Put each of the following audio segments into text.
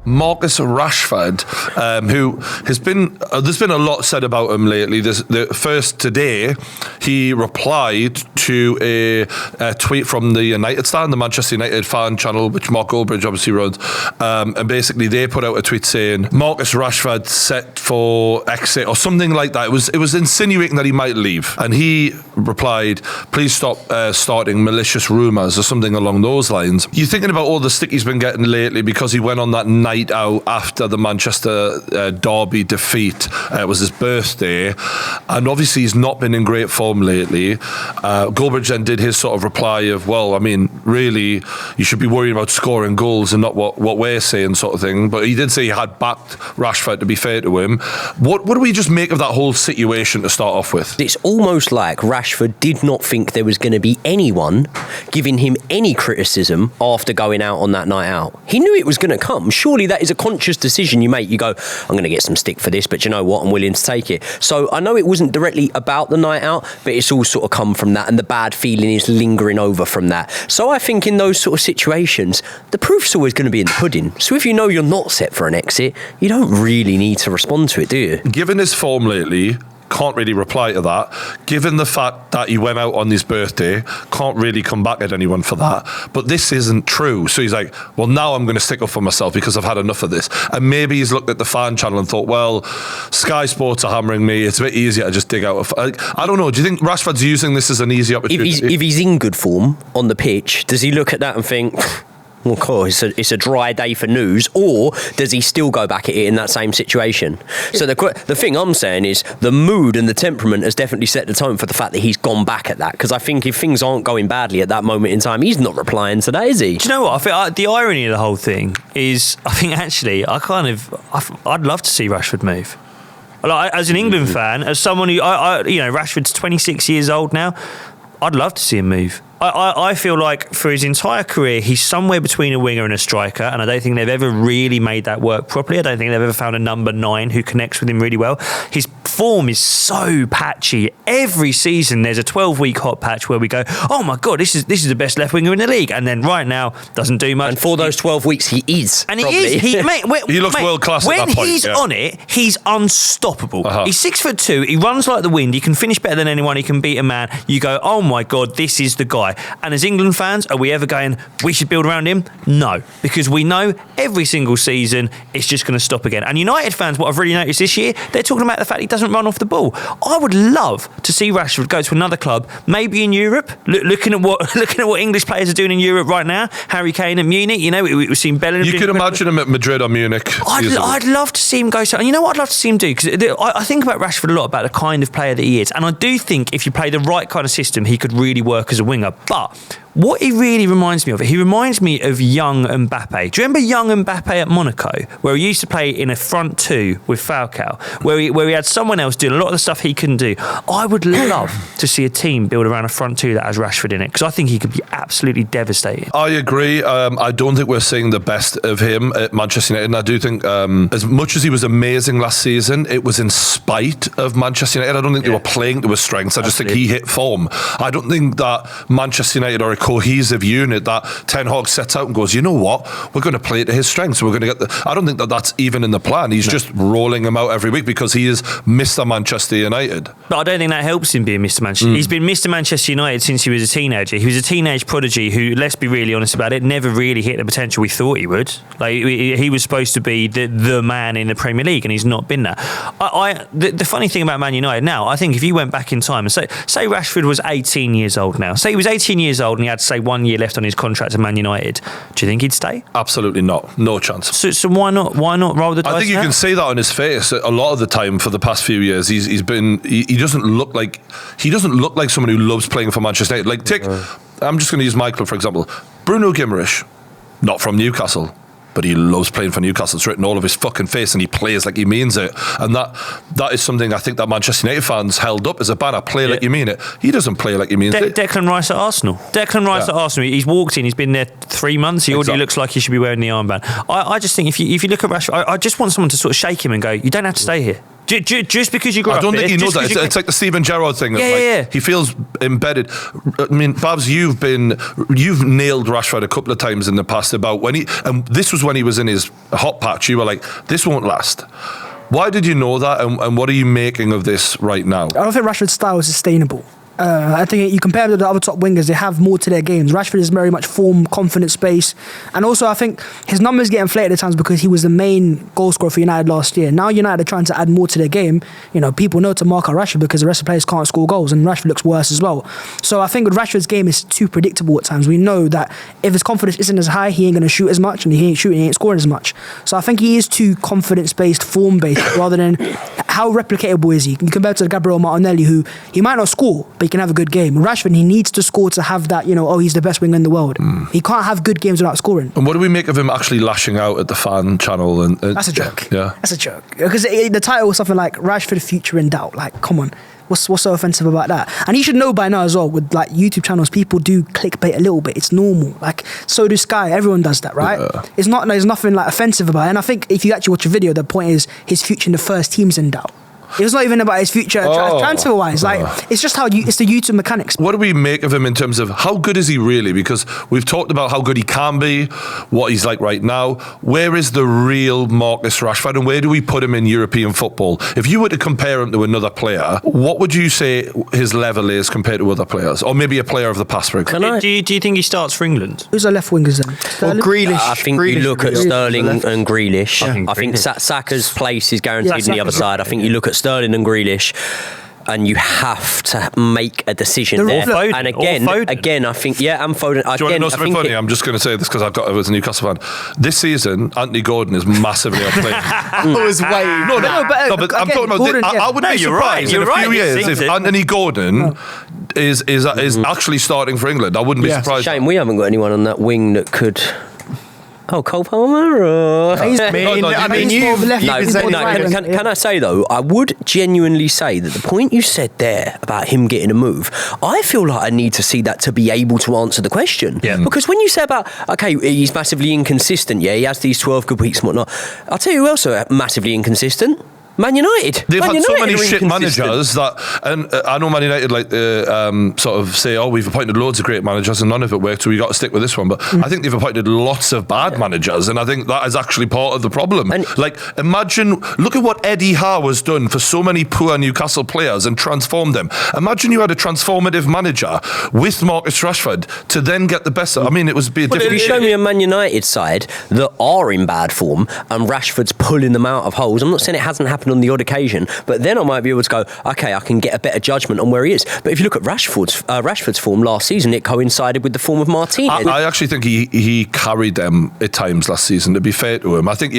Marcus Rashford, who has been, there's been a lot said about him lately. First today, he replied to a tweet from the United stand, the Manchester United fan channel, which Mark Goldbridge obviously runs, and basically they put out a tweet saying Marcus Rashford set for exit or something like that. It was insinuating that he might leave, and he replied, "Please stop starting malicious rumours," or something along those lines. You're thinking about all the stick he's been getting lately because he went on that night out after the Manchester derby defeat. It was his birthday, and obviously he's not been in great form lately. Goldbridge then did his sort of reply of, well, I mean, really, you should be worrying about scoring goals and not what we're saying, sort of thing. But he did say he had backed Rashford, to be fair to him. What do we just make of that whole situation to start off with? It's almost like Rashford did not think there was going to be anyone giving him any criticism after going out on that night out. He knew it was going to come. Surely that is a conscious decision you make. You go, I'm going to get some stick for this, but you know what? I'm willing to take it. So I know it wasn't directly about the night out, but it's all sort of come from that, and the bad feeling is lingering over from that. So I think in those sort of situations, the proof's always going to be in the pudding. So if you know you're not set for an exit, you don't really need to respond to it, do you? Given his form lately, can't really reply to that. Given the fact that he went out on his birthday, can't really come back at anyone for that. But this isn't true. So he's like, well, now I'm going to stick up for myself because I've had enough of this. And maybe he's looked at the fan channel and thought, well, Sky Sports are hammering me. It's a bit easier to just dig out. I don't know. Do you think Rashford's using this as an easy opportunity? If he's in good form on the pitch, does he look at that and think, well, cool, it's a dry day for news, or does he still go back at it in that same situation? So the thing I'm saying is the mood and the temperament has definitely set the tone for the fact that he's gone back at that, because I think if things aren't going badly at that moment in time, he's not replying to that, is he? Do you know what? I think the irony of the whole thing is, I think actually, I'd love to see Rashford move. Like, as an England fan, as someone who, Rashford's 26 years old now, I'd love to see him move. I feel like for his entire career, he's somewhere between a winger and a striker, and I don't think they've ever really made that work properly. I don't think they've ever found a number 9 who connects with him really well. His form is so patchy. Every season there's a 12-week hot patch where we go, oh my God, this is the best left winger in the league, and then right now doesn't do much. And for those 12 weeks he is. And probably. he is. He looks world class at that point. When he's on it, he's unstoppable. He's 6'2", he runs like the wind, he can finish better than anyone, he can beat a man. You go, oh my God, this is the guy. And as England fans, are we ever going, we should build around him? No, because we know every single season it's just going to stop again. And United fans, what I've really noticed this year, they're talking about the fact he doesn't run off the ball. I would love to see Rashford go to another club, maybe in Europe, looking at what English players are doing in Europe right now. Harry Kane at Munich, we've seen Bellingham. You could imagine him at Madrid or Munich. I'd love to see him go. And you know what I'd love to see him do? Because I think about Rashford a lot, about the kind of player that he is. And I do think if you play the right kind of system, he could really work as a winger. But what he really reminds me of, he reminds me of young Mbappe. Do you remember young Mbappe at Monaco, where he used to play in a front two with Falcao, where he had someone else doing a lot of the stuff he couldn't do? I would love to see a team build around a front two that has Rashford in it, because I think he could be absolutely devastating. I agree. I don't think we're seeing the best of him at Manchester United, and I do think as much as he was amazing last season, it was in spite of Manchester United. I don't think they were playing to his strengths. I just think he hit form. I don't think that Manchester United are a cohesive unit that Ten Hag sets out and goes, you know what, we're going to play to his strengths. We're going to get I don't think that that's even in the plan. He's just rolling him out every week because he is Mr. Manchester United. But I don't think that helps him being Mr. Manchester. He's been Mr. Manchester United since he was a teenager. He was a teenage prodigy who, let's be really honest about it, never really hit the potential we thought he would. Like, he was supposed to be the man in the Premier League, and he's not been that. The funny thing about Man United now, I think if you went back in time and say Rashford was 18 years old now, say he was 18 years old and he had, say, 1 year left on his contract at Man United, do you think he'd stay? Absolutely not. No chance. So why not roll the dice? I think you can see that on his face a lot of the time for the past few years. He doesn't look like someone who loves playing for Manchester United. Like, I'm just going to use my club for example. Bruno Guimaraes, not from Newcastle, but he loves playing for Newcastle. It's written all over his fucking face, and he plays like he means it. And that is something I think that Manchester United fans held up as a banner. Play like you mean it. He doesn't play like he means it. Declan Rice at Arsenal. At Arsenal. He's walked in. He's been there 3 months. He already looks like he should be wearing the armband. I just think if you look at Rashford, I just want someone to sort of shake him and go, you don't have to stay here. Just because you grew up I don't think here, he knows that. It's like the Steven Gerrard thing. Yeah. He feels embedded. I mean, Babs, you've nailed Rashford a couple of times in the past about when and this was when he was in his hot patch. You were like, this won't last. Why did you know that, and what are you making of this right now? I don't think Rashford's style is sustainable. I think you compare them to the other top wingers, they have more to their games. Rashford is very much form, confident space. And also I think his numbers get inflated at times because he was the main goal scorer for United last year. Now United are trying to add more to their game. You know, people know to mark out Rashford because the rest of the players can't score goals, and Rashford looks worse as well. So I think with Rashford's game, it's too predictable at times. We know that if his confidence isn't as high, he ain't going to shoot as much, and he ain't shooting, he ain't scoring as much. So I think he is too confidence-based, form-based, rather than how replicatable is he? You compare to Gabriel Martinelli, who he might not score, but he can have a good game. Rashford, he needs to score to have that, he's the best winger in the world. He can't have good games without scoring. And what do we make of him actually lashing out at the fan channel? That's a joke. Yeah. That's a joke. Because the title was something like Rashford Future in Doubt. Like, come on. What's so offensive about that? And he should know by now as well, with like YouTube channels, people do clickbait a little bit. It's normal. Like, so does Sky. Everyone does that, right? Yeah. There's nothing like offensive about it. And I think if you actually watch a video, the point is his future in the first team's in doubt. It was not even about his future transfer-wise. It's just it's the YouTube mechanics. What do we make of him in terms of how good is he really? Because we've talked about how good he can be, what he's like right now. Where is the real Marcus Rashford, and where do we put him in European football? If you were to compare him to another player, what would you say his level is compared to other players? Or maybe a player of the past, for example. Do you think he starts for England? Who's our left wingers then? Well, Grealish. I think you look at Sterling and Grealish. I think Saka's place is guaranteed on the other side. I think you look at Sterling and Grealish, and you have to make a decision there. Foden, and again, I think, and Foden. Do you want to know something funny? I'm just going to say this because I was a Newcastle fan. This season, Anthony Gordon is massively outplayed. I was waiting. But I'm talking about. Gordon, I wouldn't be surprised in a few years if Anthony Gordon is actually starting for England. I wouldn't be surprised. Shame we haven't got anyone on that wing that could. Oh, Cole Palmer? Can I say, though, I would genuinely say that the point you said there about him getting a move, I feel like I need to see that to be able to answer the question. Yeah. Because when you say about, okay, he's massively inconsistent, he has these 12 good weeks and whatnot, I'll tell you who else are massively inconsistent. Man United. They've had so many shit managers that, and I know Man United like to sort of say, we've appointed loads of great managers and none of it worked, so we got to stick with this one. But I think they've appointed lots of bad managers, and I think that is actually part of the problem. And imagine, look at what Eddie Howe has done for so many poor Newcastle players and transformed them. Imagine you had a transformative manager with Marcus Rashford to then get the best. I mean, it was be a different. If you show me a Man United side that are in bad form and Rashford's pulling them out of holes, I'm not saying it hasn't happened on the odd occasion, but then I might be able to go, okay, I can get a better judgment on where he is. But if you look at Rashford's form last season, it coincided with the form of Martinez. I actually think he carried them at times last season, to be fair to him. I think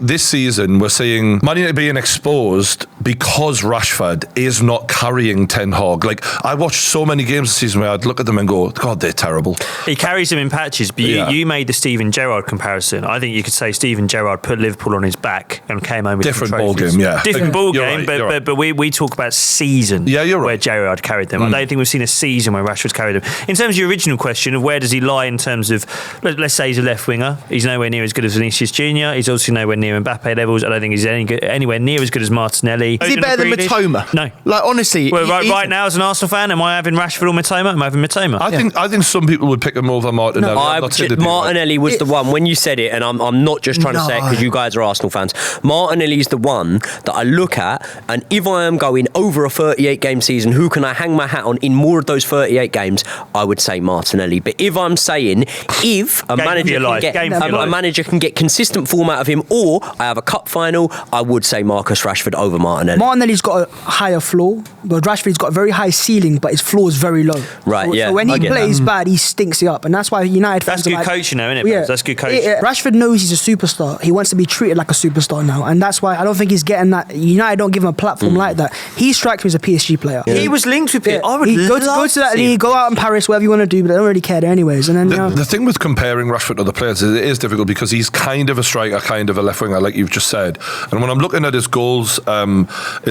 this season we're seeing Man United being exposed because Rashford is not carrying Ten Hag. Like, I watched so many games this season where I'd look at them and go, God, they're terrible. He carries them in patches, but you made the Steven Gerrard comparison. I think you could say Steven Gerrard put Liverpool on his back and came home with different ball game. Different ball game, but we talk about season where Gerrard carried them. I don't think we've seen a season where Rashford's carried them. In terms of your original question of where does he lie in terms of, let's say he's a left winger, he's nowhere near as good as Vinicius Junior, he's obviously nowhere near Mbappe levels. I don't think he's anywhere near as good as Martinelli. Is he better than Matoma? No. Like, honestly. Well, right now as an Arsenal fan, am I having Rashford or Matoma? I'm having Matoma. I think some people would pick him over Martinelli. Martinelli was the one, when you said it, and I'm not just trying to say it because you guys are Arsenal fans, Martinelli's the one that I look at, and if I am going over a 38-game season, who can I hang my hat on in more of those 38 games? I would say Martinelli. But if I'm saying, if a manager can get consistent form out of him, or I have a cup final, I would say Marcus Rashford over Martinelli. Martinelli's got a higher floor, but Rashford's got a very high ceiling, but his floor is very low. Right, So when he plays bad, he stinks it up, and that's why United fans. That's good coaching, though, isn't it? Yeah, that's good coaching. Rashford knows he's a superstar. He wants to be treated like a superstar now, and that's why I don't think he's getting that. United don't give him a platform like that. He strikes me as a PSG player. He was linked with it. I would go to that league, go out in Paris, whatever you want to do, but I don't really care there anyways. And then the thing with comparing Rashford to other players is it is difficult because he's kind of a striker, kind of a left winger, like you've just said. And when I'm looking at his goals in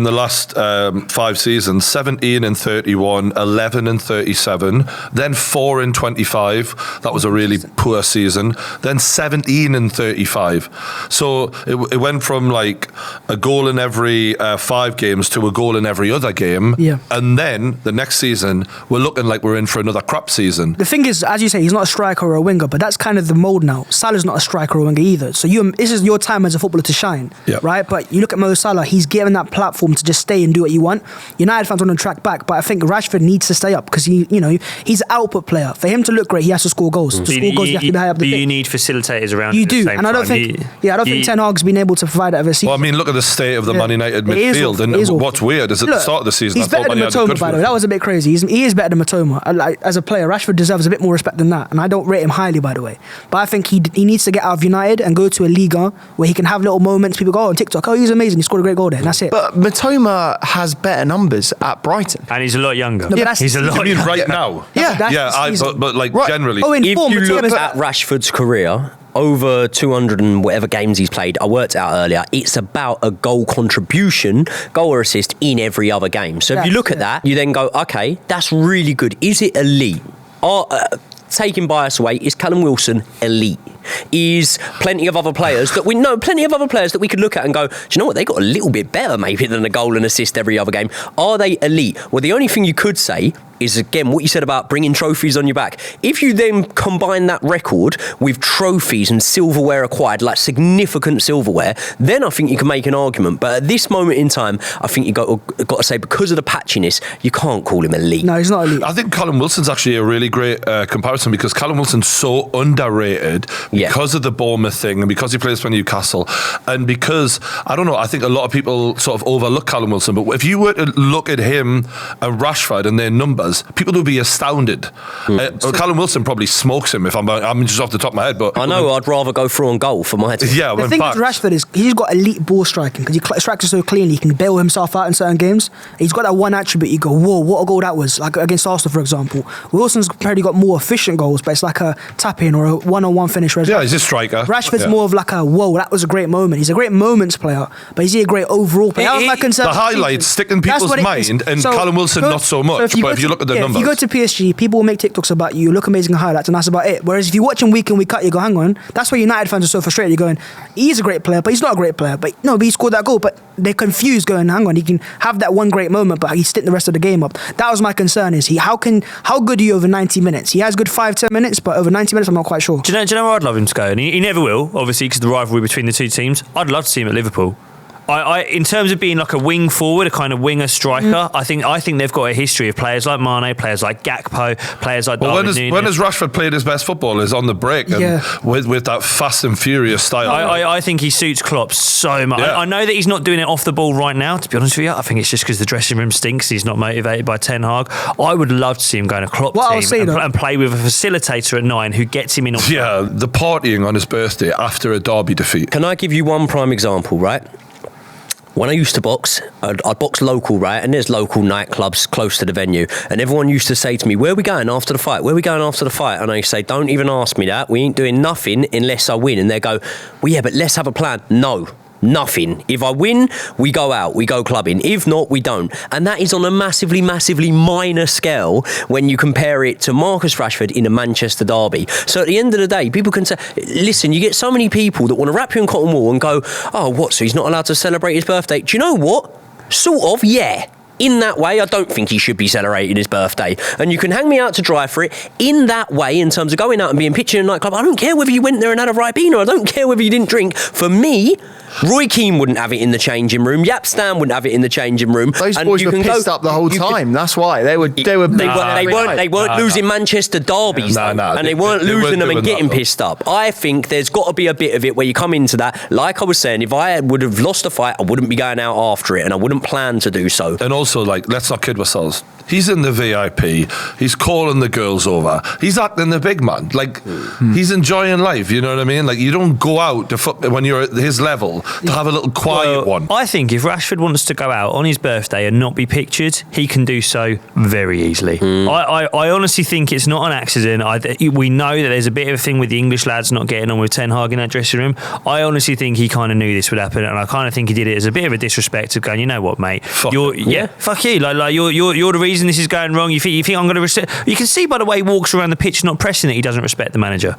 the last 5 seasons, 17 and 31, 11 and 37, then 4 and 25. That was a really poor season. Then 17 and 35. So it went from like a goal in every 5 games to a goal in every other game. Yeah. And then the next season, we're looking like we're in for another crap season. The thing is, as you say, he's not a striker or a winger, but that's kind of the mold now. Salah's not a striker or a winger either. So this is your time as a footballer to shine, right? But you look at Mo Salah, he's given that platform to just stay and do what you want. United fans want to track back, but I think Rashford needs to stay up because he's an output player. For him to look great, he has to score goals. To score goals, you have to be high up the pitch. You need facilitators around. You at the do, same and I don't time. think Ten Hag's been able to provide that ever season. Well, I mean, look at the state of the Man United It is midfield. awful. And It is awful. what's weird is at the start of the season, he's I thought better than Man United had Matoma, good by the way. That was a bit crazy. He is better than Matoma. As a player, Rashford deserves a bit more respect than that, and I don't rate him highly, by the way. But I think he needs to get out of United and go to a Liga where he can have little moments. People go on TikTok, oh, he's amazing, he scored a great goal there, and that's it. But Matoma has better numbers at Brighton. And he's a lot younger. No, but that's- he's a lot I mean, younger. right now. Yeah. That's But like Right. generally. Oh, in If form, you look Matoma's- at Rashford's career, over 200 and whatever games he's played, I worked out earlier, it's about a goal contribution, goal or assist in every other game. So if you look at that, you then go, okay, that's really good. Is it elite? Taking bias away, is Callum Wilson elite? Is plenty of other players that we could look at and go, do you know what, they got a little bit better maybe than a goal and assist every other game. Are they elite? Well, the only thing you could say is, again, what you said about bringing trophies on your back. If you then combine that record with trophies and silverware acquired, like significant silverware, then I think you can make an argument. But at this moment in time, I think you got to say, because of the patchiness, you can't call him elite. No, he's not elite. I think Callum Wilson's actually a really great comparison because Callum Wilson's so underrated because of the Bournemouth thing and because he plays for Newcastle and because, I don't know, I think a lot of people sort of overlook Callum Wilson, but if you were to look at him and Rashford and their numbers, people would be astounded. Callum Wilson probably smokes him if I'm just off the top of my head, but I know I'd rather go through on goal for my team. Yeah, The thing with Rashford is he's got elite ball striking because he strikes it so cleanly. He can bail himself out in certain games. He's got that one attribute. You go, whoa, what a goal that was! Like against Arsenal, for example. Wilson's probably got more efficient goals, but it's like a tap in or a one-on-one finish. Yeah, he's a striker. Rashford's more of like a whoa, that was a great moment. He's a great moments player, but is he a great overall player? That was my concern. The highlights stick in people's mind, and Callum Wilson not so much. But if you look at the numbers, if you go to PSG, people will make TikToks about you look amazing in highlights, and that's about it. Whereas if you watch him week in, week out, you go, hang on, that's why United fans are so frustrated. You're going, he's a great player, but he's not a great player. But he scored that goal, but they're confused, going, hang on, he can have that one great moment, but he's stint the rest of the game up. That was my concern. Is how good are you over 90 minutes? He has good 5-10 minutes, but over 90 minutes, I'm not quite sure. Do you know where I'd love him to go? And he never will, obviously, because of the rivalry between the two teams. I'd love to see him at Liverpool. I in terms of being like a wing forward, a kind of winger striker, I think they've got a history of players like Mane, players like Gakpo, players like Darwin Núñez. When has Rashford played his best football? Is on the break and with that fast and furious style. I think he suits Klopp so much. Yeah. I know that he's not doing it off the ball right now, to be honest with you. I think it's just because the dressing room stinks. He's not motivated by Ten Hag. I would love to see him go in a Klopp team and play with a facilitator at 9 who gets him in on. Yeah, the partying on his birthday after a derby defeat. Can I give you one prime example, right? When I used to box, I'd box local, right? And there's local nightclubs close to the venue. And everyone used to say to me, where are we going after the fight? Where are we going after the fight? And I say, don't even ask me that. We ain't doing nothing unless I win. And they go, well, yeah, but let's have a plan. No. Nothing. If I win, we go out, we go clubbing. If not, we don't. And that is on a massively, massively minor scale when you compare it to Marcus Rashford in a Manchester derby. So at the end of the day, people can say, listen, you get so many people that want to wrap you in cotton wool and go, oh, what, so he's not allowed to celebrate his birthday? Do you know what? Sort of, yeah. In that way, I don't think he should be celebrating his birthday. And you can hang me out to dry for it. In that way, in terms of going out and being pictured in a nightclub, I don't care whether you went there and had a Ribena. I don't care whether you didn't drink. For me, Roy Keane wouldn't have it in the changing room. Yap Stan wouldn't have it in the changing room. Those boys were pissed up the whole time. That's why they weren't losing Manchester derbies, and they weren't losing them and getting pissed up. I think there's got to be a bit of it where you come into that. Like I was saying, if I would have lost a fight, I wouldn't be going out after it, and I wouldn't plan to do so. And also, let's not kid ourselves. He's in the VIP. He's calling the girls over. He's acting the big man. He's enjoying life. You know what I mean? You don't go out when you're at his level to have a little quiet one. I think if Rashford wants to go out on his birthday and not be pictured, he can do so very easily. I honestly think it's not an accident. We know that there's a bit of a thing with the English lads not getting on with Ten Hag in that dressing room. I honestly think he kind of knew this would happen, and I kind of think he did it as a bit of a disrespect of going, you know what, mate? Fuck you. You're the reason this is going wrong. You think I'm going to respect? You can see by the way he walks around the pitch not pressing that he doesn't respect the manager.